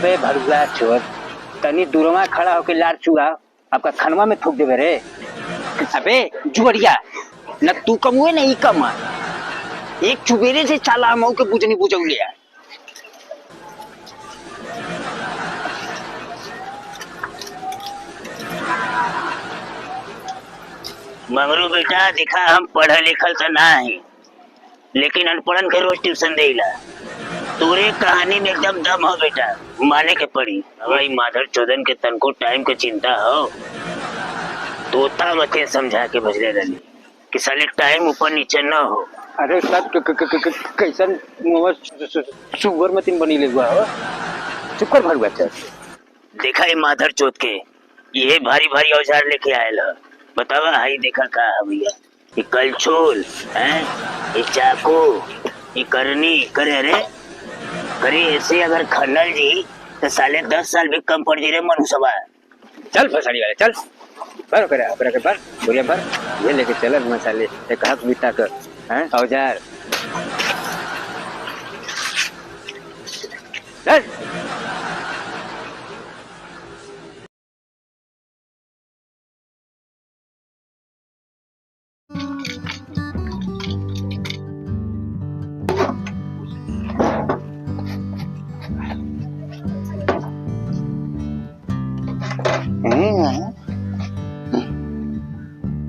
अबे भरुआ छोर तनी दूरमा खड़ा होके लार चुआ आपका खनवा में थूक देवे रे। अबे जुअरिया न तू कमुए न ई कमा एक चुबेरे से चाला मऊ के बुझनी बुझौले यार। मगरू बेटा देखा हम पढ़ा लिखल तो ना है लेकिन अनपढ़न के रोज ट्यूशन देला। तोरे कहानी में एकदम दम हो बेटा, माने के पड़ी। भाई माधर चौधन के तन को टाइम के चिंता हो तोता मते समझा के भजले रही कि साले टाइम ऊपर नीचे न हो। अरे कैसन सुअर मतीन बनी ले हुआ हो चुप कर भरुआ चल। देखा ये माधर चौथ के ये भारी भारी औजार लेके आयल है। बतावा हाई देखा का है भैया, ये कलछोल है, ये चाकू, ये करनी करे रे करे ऐसे अगर खनल जी तो साले 10 साल भी कम पड़ जाए मनुष्यवा। चल फसाड़ी वाले चल भर करे अपना के भर बुढ़िया भर ये लेके चल मसाले एक हाथ बिता कर हैं औजार चल।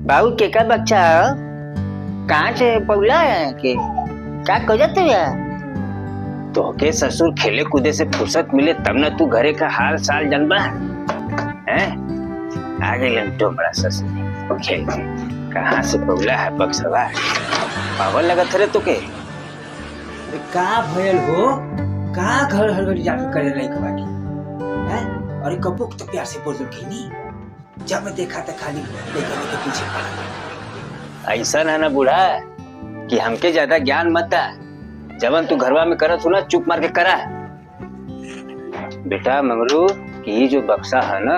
बाबू के का बच्चा कहाँ से पगला है के क्या करते है? तो के ससुर खेले कूदे से फुर्सत मिले तब न तू घरे का हाल साल जानबा हैं। आगे लंटो बड़ा ससुर खेल कहाँ से पगला है बक्सवा पागल लगा थे रे तो के का भयल हो का घर हड़बड़ी जाके करे रही बाकी हैं। अरे कबो तो प्यार से बोल के नहीं जब देखा था खाली देखने के पीछे पड़ा। ऐसा है ना बूढ़ा कि हमके ज्यादा ज्ञान मत दा जवन तू घरवा में करत हो ना चुप मार के करा। बेटा मंगरू कि ये जो बक्सा है ना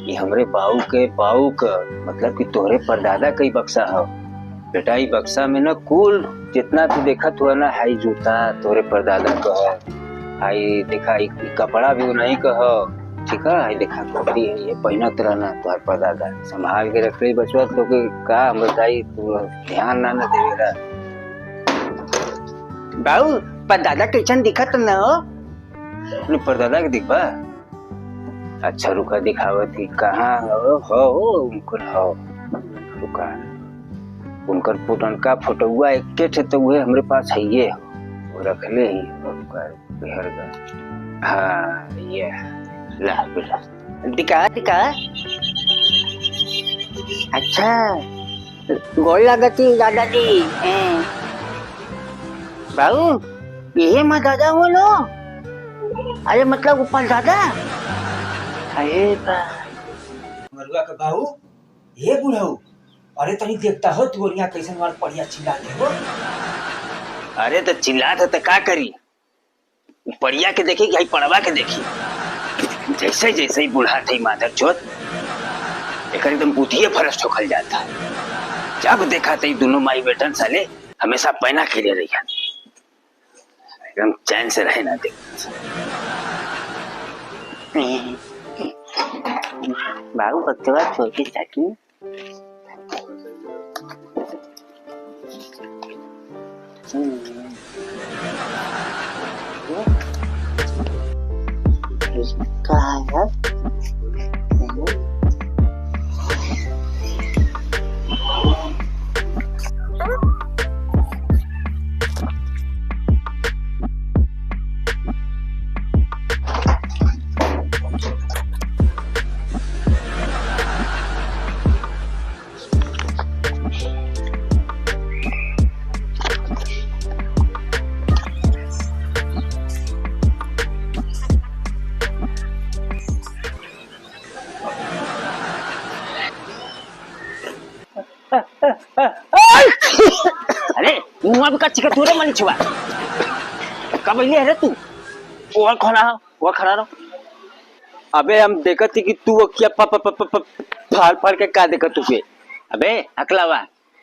ये हमरे बाऊ का मतलब कि तोहरे परदादा का ही बक्सा है। बेटा ये बक्सा में ना कुल जितना तू देखत हुआ ना हाई जूता तोहरे परदादा का है, हाई देखा कपड़ा भी नहीं का है ठीक है, हाई देखा कपड़ी है ये पहना तरह ना तुम्हारे परदादा संभाल के रख रही बचवा तो के का हम बताई तू ध्यान ना देवेला। बाबू परदादा कैसन दिखत न हो? परदादा के दिखबा अच्छा रुका दिखावत ही कहाँ हो उनकर हो रुका उनकर पुटनका फोटोआ एक थे तो वो हमरे पास है ये वो रख ले ही बिहार का। हाँ ये ला बेटा दिखा दिखा अच्छा गोल लगती दादाजी बाबू यही माँ दादा हो लो। अरे मतलब ऊपर दादा अरे मरुआ का बाबू ये बुढ़ऊ अरे तनी देखता हो तू यहाँ कैसन वाल पढ़िया चिल्लाते हो। अरे तो चिल्लात है तो का करी पढ़िया के देखी कि पढ़वा के देखी जैसे जैसे ही बुढ़ा थे माधर चौथ एक एकदम बुद्धिए फरस ठोकल जाता है। जब देखा थे दोनों माई बेटन साले हमेशा पहना के ले रही एकदम चैन से रहे ना देख। बाबू बच्चा छोटी चाकी कहाँ है? अरे मुआ भी कच्ची का तूरे मनी छुआ कब ले रे तू वो खड़ा रहो। अबे हम देखत थी कि तू क्या फाड़ फाड़ के का देखत तुझे। अबे अकलावा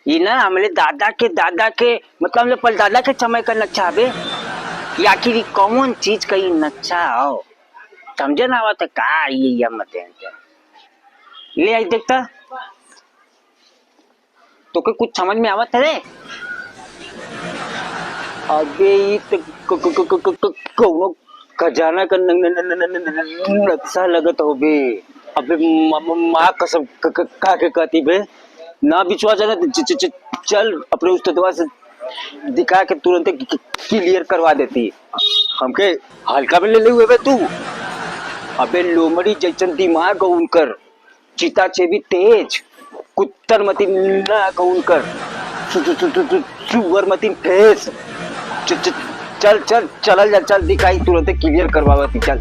ये ना हमले दादा के मतलब हमले परदादा के समय का नक्शा अबे आखिर कौन चीज का ये नक्शा हो समझे ना आवत का ये मत ले आई देखता तो के कुछ समझ में आवत है रे। अबे ये तो कौनो खजाना का नक्शा लगत हो बे। अबे माँ कसम का के कहती बे ना विश्वास है ना चल अपने उस्तादवा से दिखा के तुरंत क्लियर करवा देती। हमके हल्का में ले हुए बे तू। अबे लोमड़ी जैसन दिमाग उनकर चिता से भी तेज कुत्तर मती ना उनकर सुअर मती फेस। चल चल चल जा चल दिखाई तुरंत क्लियर करवावती चल।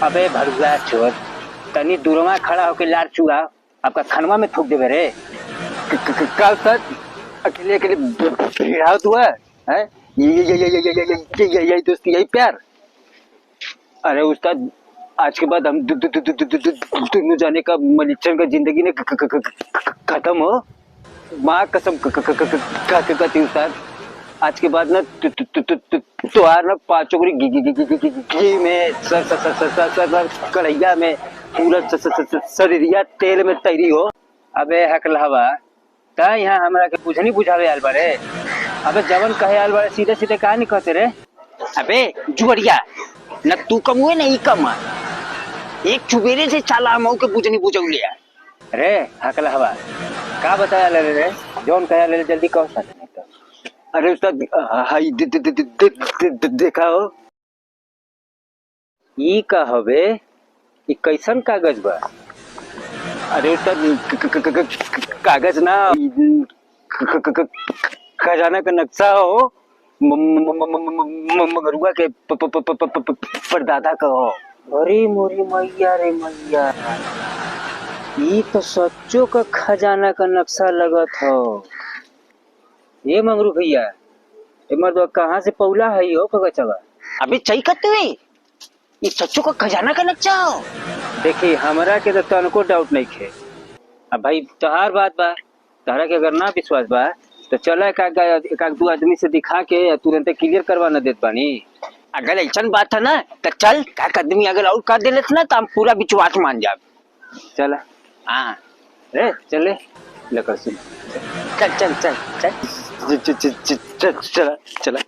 अबे भरुआ चोर तनी दूरमा खड़ा होके लार चुआ आपका खनवा में थूक देवे रे। कल तक अकेले अकेले भिड़ा हुआ है यही दोस्ती यही प्यार। अरे उस्ताद आज के बाद हम दोनों जाने का मलिचन का जिंदगी ने खत्म हो। माँ कसम कहती उस्ताद आज के बाद ना तुहार ना पांचों घी में सर कढ़ैया में पूरा शरीरिया तेल में तैरी हो। अबे हकलहवा ता यहाँ हमरा के कुछ नहीं बुझावे आल बारे। अबे जवन कहे आल बारे सीधे सीधे कहा नहीं कहते रे। अबे जुअरिया न तू कमुए न ही कमा एक चुबेरे से चाला मऊ के बुझ नहीं बुझौ लिया रे। हकलहवा का बताया ले रे जौन कहे ले जल्दी कहो साथ नहीं तो। अरे उस्ताद हाई देखा हो ई का हवे ई कैसन कागज बा। अरे उस्ताद कागज ना खजाना का नक्शा हो मगरुआ के परदादा का हो। अरे मोरी मैया रे मैया ई तो सच्चो का खजाना का नक्शा लगत हो। ये मंगरू भैया ये मर्द कहाँ से पौला है हो कगचवा। अभी सही कहते हुए ये सच्चों का खजाना का नक्शा हो। देखिए हमरा के तो तनको डाउट नहीं खे। अब भाई तोहार बात बा तोहरा के अगर ना विश्वास बा तो चला एक दो आदमी से दिखा के तुरंत क्लियर करवा न देत बानी। अगर ऐसा बात है ना तो चल का आदमी अगर और कर दे ना तो हम पूरा विश्वास मान जाब। चला हाँ रे चले लकर सुन चल चल चल चल चला चला।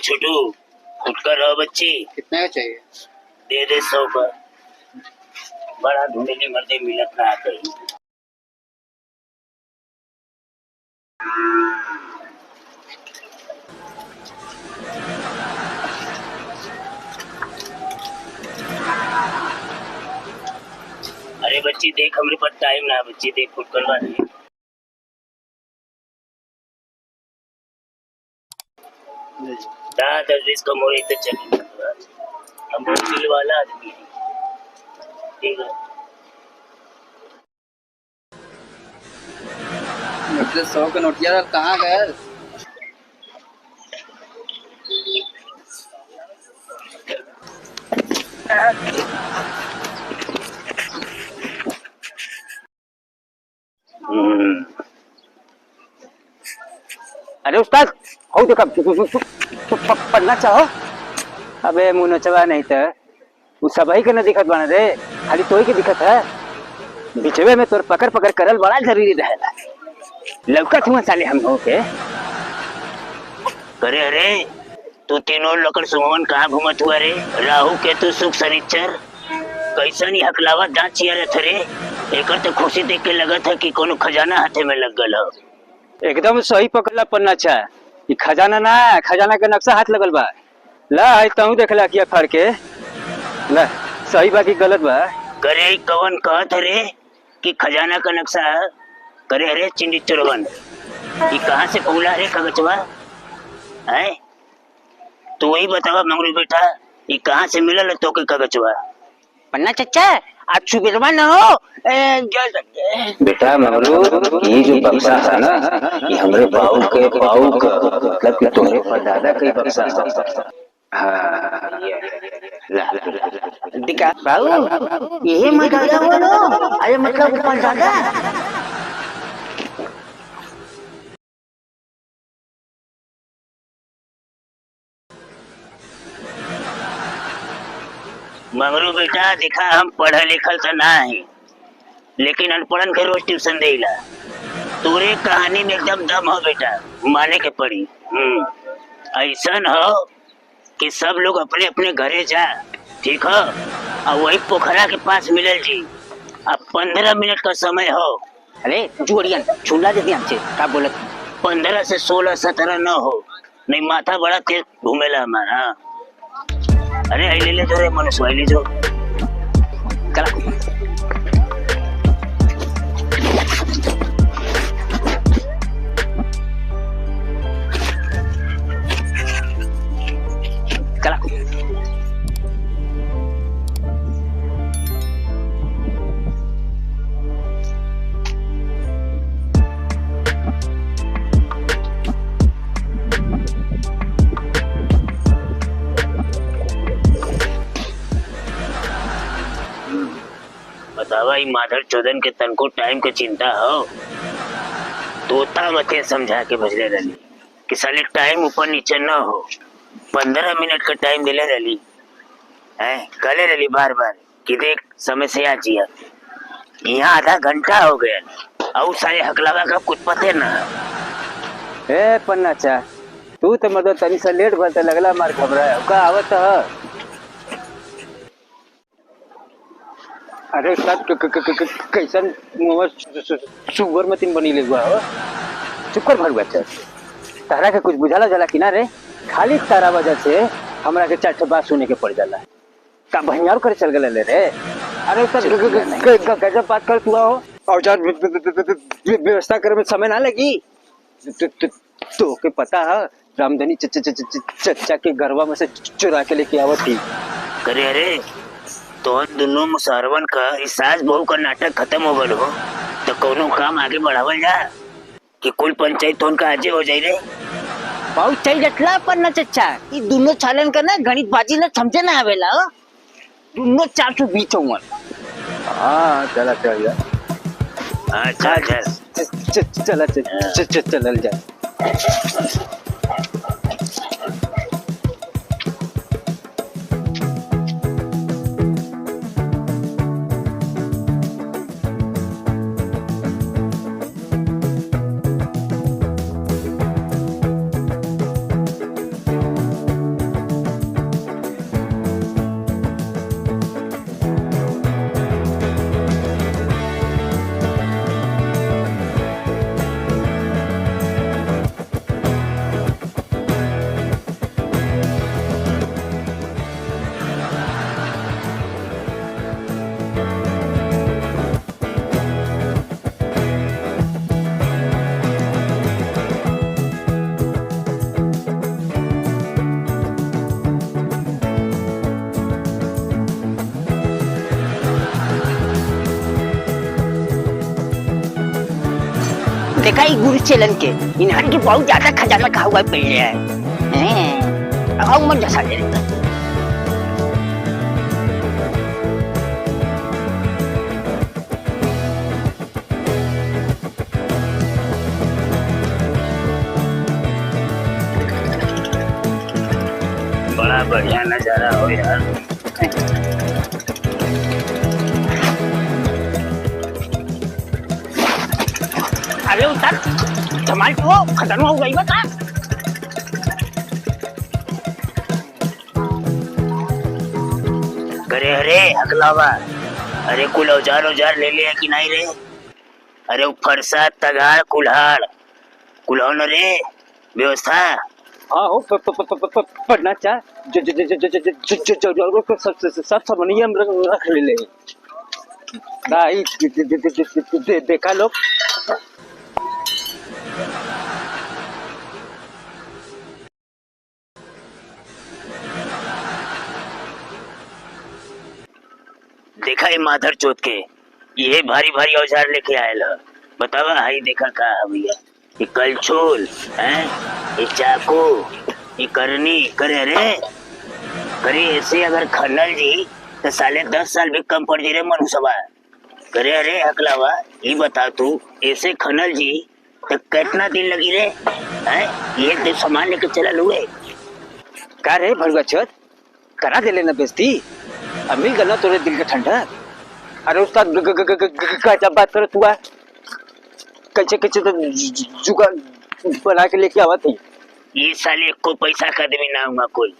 छोटू फुटकर रहो बच्ची कितना का चाहिए? दे दे 100 का। बड़ा ढूंढने मर्दे मिलत ना आते। अरे बच्ची देख हमरे पास टाइम ना बच्ची देख फुटकर वाले 10-20 कम हो रही तो चलिए हम दिल वाला आदमी है। ठीक है मुझे 100 का नोट यार कहाँ गया? अरे उस्ताद हो देखा पढ़ना चाहो। अबे मुँह नचवा नहीं तो वो सबही के न दिखत बना रे खाली तोही के दिखत है। बिचवे में तोर पकड़ पकड़ करल बड़ा जरूरी रहेला। लौकत हुआ साले हम हो के। अरे अरे तू तीनों लकड़ सुमन कहाँ घूमत हुआ रे? राहु केतु सुख शनिचर कैसन ही हकलावा दांत चियर थे। एकर तो खुशी देख के लगत है कि कोनो खजाना हाथे में लग गल हो। एकदम सही पकड़ला पन्ना अच्छा ये खजाना ना खजाना का नक्शा हाथ लगल बा। ला तहू देखला किया फाड़ के ला सही बा कि गलत बा। करे कवन कहत रे कि खजाना का नक्शा करे रे चिंडी चोरवन ये कहाँ से पौला रे कागजवा है? तो वही बतावा मंगरू बेटा, ये कहाँ से मिलल तो के कागजवा? पन्ना चचा आज सुबेरवा न हो बेटा मंगरू, ये जो बक्सा है ना, ये हमरे बाऊ का मतलब कि तुम्हारे परदादा का ही बक्सा है। हाँ, दिखा बाबू ये मत दादा बोलो। अरे मतलब ऊपर दादा मंगरू बेटा देखा, हम पढ़ल लिखल तो ना है, लेकिन अनपढ़न के रोज ट्यूशन देला। तोरे कहानी में एकदम दम हो बेटा, माने के पड़ी। ऐसन हो कि सब लोग अपने अपने घरे जा, ठीक हो? और वही पोखरा के पास मिलल जी। अब 15 मिनट का समय हो। अरे जुड़ियन छुला दे दिया का बोलत 15 से 16 17 न हो, नहीं माथा बड़ा तेज घूमेला हमारा। अरे आई ले जो रे मनुष्य, आई ले जो कला कला बतावा, माधर चौधन के तन को टाइम के चिंता हो? तोता मते समझा के भेजले रही कि साले टाइम ऊपर नीचे न हो। 15 मिनट का टाइम दिले रही है, कले रही बार बार कि देख समय से आ जिया। यहाँ आधा घंटा हो गया और सारे हकलावा का कुछ पते न। ए पन्ना चा, तू तो मतलब तनी सा लेट भरता लगला मार घबराया का आवत है। अरे कैसन मुँह सुगर में तीन बनी ले हुआ हो, चुकर भर बच्चा। तारा के कुछ बुझाला जाला कि ना रे? खाली तारा वजह से हमरा के चार बात सुने के पड़ जाला। का भैयार करे चल गए ले रे? अरे गजब बात कर तू हो, और जान व्यवस्था करे में समय ना लगी। तो के पता है रामधनी चचा के गरबा में से चुरा के लेके आवत थी। करे अरे तो दोनों मुसारवन का इस सास बहू का नाटक खत्म हो गल हो तो कोनो काम आगे बढ़ावल जा कि कुल पंचायत तो उनका आजे हो जाए रे। बहुत सही जटला पन्ना चचा। ये दोनों चालन का ना गणित बाजी ना समझे ना आवेला हो। दोनों 420 होंगे। हाँ चला चल जा। अच्छा चल जा। देखा ही गुरु चलन के इन्हार के बहुत ज्यादा खजाना कहा हुआ पहले है। अब मत जैसा ले लेता। बड़ा बढ़िया नजारा हो यार। अरे उतर जमाल को खतरनाक हो गई बता। अरे अरे अगलावा, अरे कुल औजार ले लिया कि नहीं रे? अरे वो फरसा तगाड़ कुल्हाड़ कुल्हाड़ रे व्यवस्था। हाँ हो पढ़ना चाह जो सब नियम रख ले भाई। देखा लोग देखा ये माधर चोत के ये भारी भारी औजार लेके आयल ह। बतावा हाई देखा का है भैया, ये कलछुल है, ये चाकू, ये करनी करे रे, करे ऐसे अगर खनल जी तो साले 10 साल भी कम पड़ जी रे मनुष्यवा। करे अरे हकलावा ये बता तू ऐसे खनल जी तो कितना दिन लगी रे हैं? ये तो सामान लेके चला हुए का रे भड़ुआ चोत, करा दे लेना बेइज्जती। अब मिल गया ना तोरे दिल का ठंडा। अरे उसका का जब बात करो तू कैसे कैसे तो जुगा बना के लेके आवा थी। ये साले को पैसा कदमी ना हुआ कोई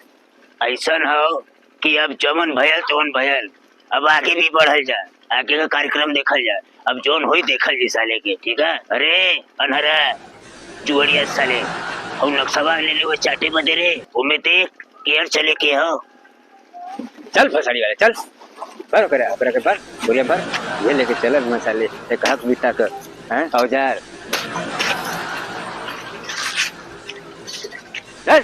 ऐसा हो कि अब जमन भयल तोन भयल, अब आगे भी बढ़ल जा, आगे का कार्यक्रम देखल जा, अब जोन होई देखल जी साले के, ठीक है। अरे अनहरा चुहड़िया साले और नक्सवा ले ले वो चाटे बदे रे, उमे देख केयर चले के हो। चल फसाड़ी वाले चल, भर करे भर बोरिया भर, ये लेके चल मसाले एक हाथ बिता कर हैं औजार चल।